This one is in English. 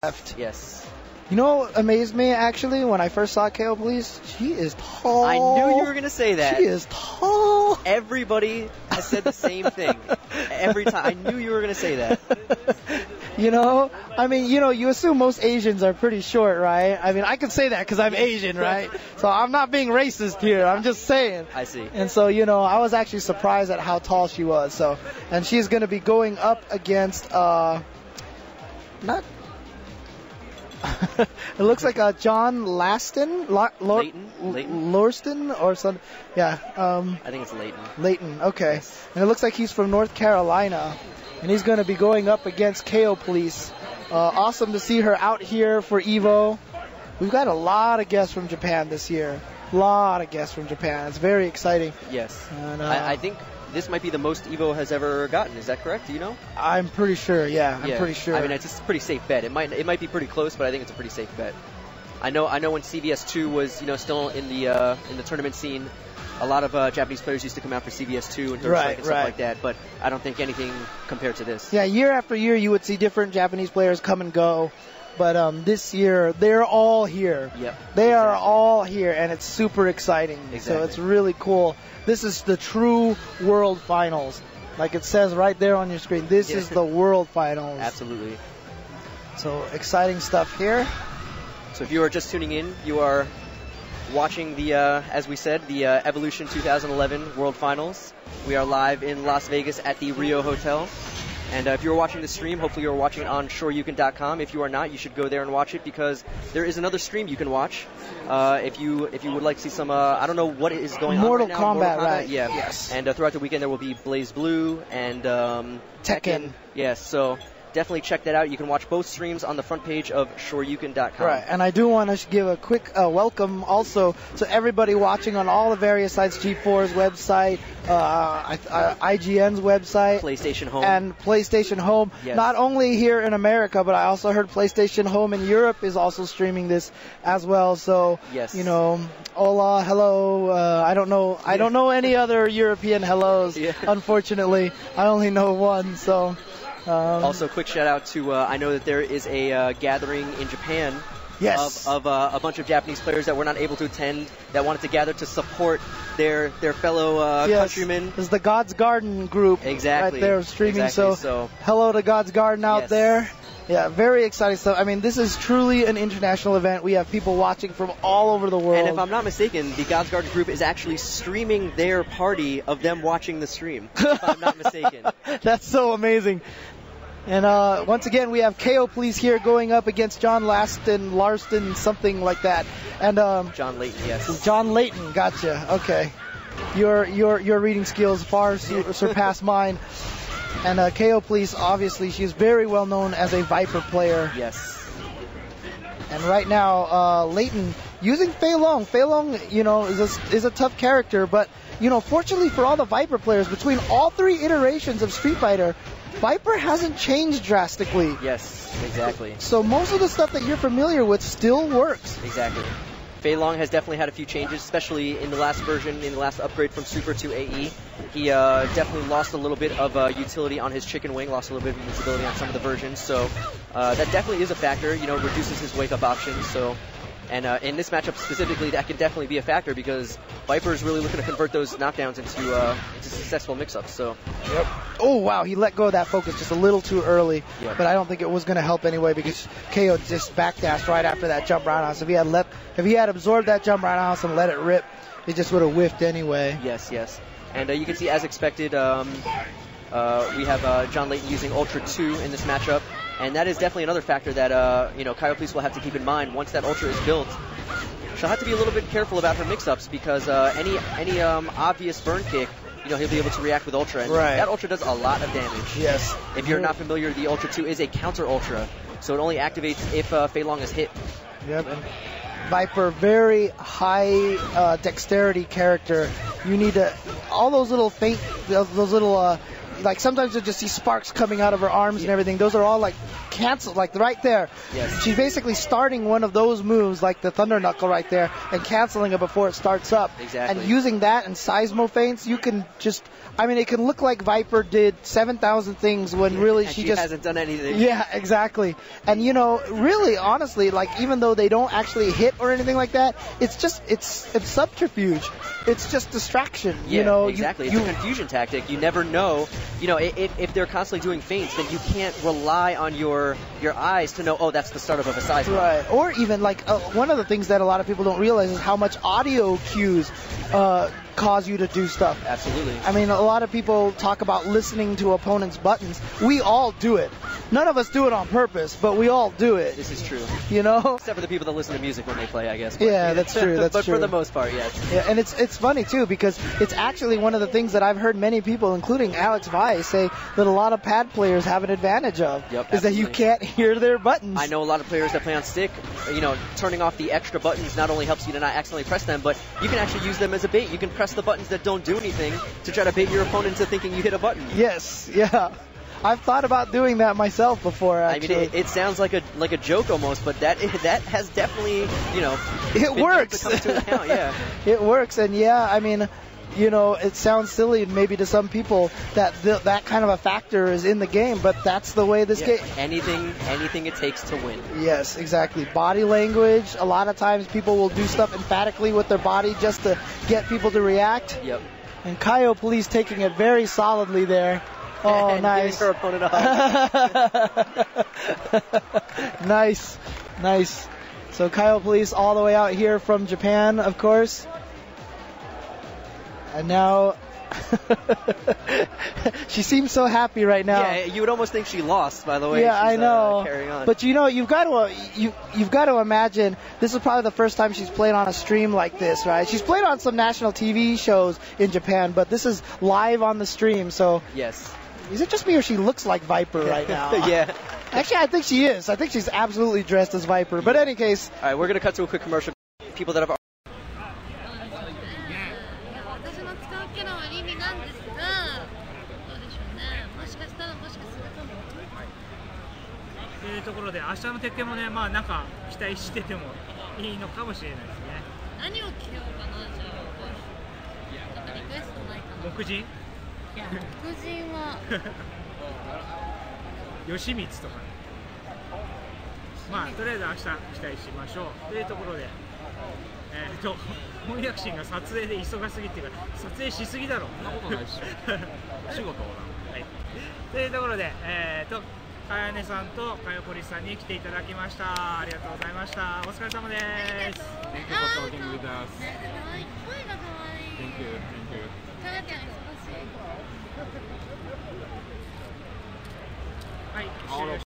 left. Yes. You know what amazed me, actually, when I first saw KayoPolice? She is tall. I knew you were going to say that. She is tall. Everybody has said the same thing. Every time. I knew you were going to say that. You know, I mean, you know, you assume most Asians are pretty short, right? I mean, I can say that because I'm Asian, right? So I'm not being racist here. I'm just saying. I see. And so, you know, I was actually surprised at how tall she was. So, and she's going to be going up against, not... it looks like a Jon Layton, Lorston or something. Yeah. I think it's Layton. Layton, okay. Yes. And it looks like he's from North Carolina. And he's going to be going up against KayoPolice. Awesome to see her out here for EVO. We've got a lot of guests from Japan this year. A lot of guests from Japan. It's very exciting. Yes. And, I think this might be the most EVO has ever gotten. Is that correct? Do you know? I'm pretty sure, yeah. I'm pretty sure. I mean, it's a pretty safe bet. It might be pretty close, but I think it's a pretty safe bet. I know when CVS2 was, you know, still in the tournament scene, a lot of Japanese players used to come out for CVS2 and Dirt Strike and stuff like that, but I don't think anything compared to this. Yeah, year after year you would see different Japanese players come and go, but this year they're all here. Yep. They are all here, and it's super exciting. Exactly. So it's really cool. This is the true World Finals. Like it says right there on your screen, this is the World Finals. Absolutely. So exciting stuff here. So if you are just tuning in, you are watching the, as we said, the Evolution 2011 World Finals. We are live in Las Vegas at the Rio Hotel. And if you're watching the stream, hopefully you're watching it on shoryuken.com. If you are not, you should go there and watch it because there is another stream you can watch. If you would like to see some, I don't know what is going Mortal on right now. Kombat, right? Yeah. Yes. And throughout the weekend there will be Blaze Blue and Tekken. Yes, so definitely check that out. You can watch both streams on the front page of shoryuken.com. Right, and I do want to give a quick welcome also to everybody watching on all the various sites, G4's website, IGN's website, PlayStation Home. And PlayStation Home. Yes. Not only here in America, but I also heard PlayStation Home in Europe is also streaming this as well. So, yes. You know, hola, hello. I don't know any other European hellos. Yeah. Unfortunately, I only know one. So. Also, quick shout out to I know that there is a gathering in Japan. Yes. Of a bunch of Japanese players that were not able to attend that wanted to gather to support their fellow countrymen. This is the God's Garden group. Exactly. Right there streaming. Exactly. So hello to God's Garden out there. Yeah, very exciting stuff. I mean, this is truly an international event. We have people watching from all over the world. And if I'm not mistaken, the God's Garden group is actually streaming their party of them watching the stream, if I'm not mistaken. That's so amazing. And once again, we have KayoPolice here going up against Jon Larston, something like that. And Jon Layton, yes. Jon Layton, gotcha. Okay, your reading skills far surpass mine. And KayoPolice, obviously, she's very well known as a Viper player. Yes. And right now, Layton using Fei Long. Fei Long, you know, is a tough character, but you know, fortunately for all the Viper players, between all three iterations of Street Fighter, Viper hasn't changed drastically. Yes, exactly. So most of the stuff that you're familiar with still works. Exactly. Fei Long has definitely had a few changes, especially in the last version, in the last upgrade from Super to AE. He definitely lost a little bit of utility on his chicken wing, lost a little bit of usability on some of the versions. So that definitely is a factor, you know, reduces his wake-up options. So. And in this matchup specifically, that can definitely be a factor because Viper is really looking to convert those knockdowns into successful mix-ups. So. Yep. Oh wow, he let go of that focus just a little too early, but I don't think it was going to help anyway because Kayo just backdashed right after that jump roundhouse. If he had absorbed that jump roundhouse and let it rip, it just would have whiffed anyway. Yes, yes. And you can see, as expected, we have Jon Layton using Ultra 2 in this matchup. And that is definitely another factor that, you know, KayoPolice will have to keep in mind once that Ultra is built. She'll have to be a little bit careful about her mix-ups because any obvious burn kick, you know, he'll be able to react with Ultra. And that Ultra does a lot of damage. Yes. If you're not familiar, the Ultra 2 is a counter Ultra, so it only activates if Fei Long is hit. Yep. And Viper, very high dexterity character. You need to, all those little those little like sometimes you'll just see sparks coming out of her arms and everything. Those are all like cancel, like right there. Yes. She's basically starting one of those moves, like the Thunder Knuckle right there, and canceling it before it starts up. Exactly. And using that and seismo feints, you can just, I mean, it can look like Viper did 7,000 things when really and she she just hasn't done anything. Yeah, exactly. And you know, really, honestly, like even though they don't actually hit or anything like that, it's just it's subterfuge. It's just distraction. Yeah, you know, exactly. It's a confusion tactic. You never know. You know, if they're constantly doing feints, then you can't rely on your eyes to know. Oh, that's the startup of a size. Right. Or even like one of the things that a lot of people don't realize is how much audio cues cause you to do stuff. Absolutely. I mean, a lot of people talk about listening to opponents' buttons. We all do it. None of us do it on purpose, but we all do it. This is true. You know? Except for the people that listen to music when they play, I guess. But, yeah, that's true. That's but true. for the most part, yes. Yeah, and it's funny too because it's actually one of the things that I've heard many people, including Alex Vai, say that a lot of pad players have an advantage of. Yep, is that you can't hear their buttons. I know a lot of players that play on stick. You know, turning off the extra buttons not only helps you to not accidentally press them, but you can actually use them as a bait. You can press the buttons that don't do anything to try to bait your opponent into thinking you hit a button. Yes, yeah. I've thought about doing that myself before, actually. I mean, it sounds like a joke almost, but that has definitely, you know, it works. Come into account, yeah. It works, and yeah, I mean, you know, it sounds silly maybe to some people that that kind of a factor is in the game, but that's the way this game. Anything it takes to win. Yes, exactly. Body language. A lot of times people will do stuff emphatically with their body just to get people to react. Yep. And KayoPolice taking it very solidly there. Oh, and nice. Giving her opponent a hug. Nice. So KayoPolice all the way out here from Japan, of course. And now she seems so happy right now. Yeah, you would almost think she lost, by the way. Yeah, she's, I know. Carrying on. But you know, you've got to imagine this is probably the first time she's played on a stream like this, right? She's played on some national TV shows in Japan, but this is live on the stream. So yes. Is it just me or she looks like Viper right now? Yeah. Actually, I think she is. I think she's absolutely dressed as Viper. But in any case. All right, we're going to cut to a quick commercial. People that haveところで明日の鉄拳もね、まあなんか期待しててもいいのかもしれないですね。何を着ようかな、じゃあ。なんかリクエストないかな。木人？いや、木人は吉光とかね。まあとりあえず明日期待しましょうというところで、翻訳神が撮影で忙しすぎっていうか撮影しすぎだろ。そんなことないでしょ。仕事だ。はい。というところで、かやねさんとかよポリスさんに来ていただきました。ありがとうございました。お疲れ様です。Thank you for talking with us. 声が可愛い。Thank you. かやちゃん忙しい。はい。終了。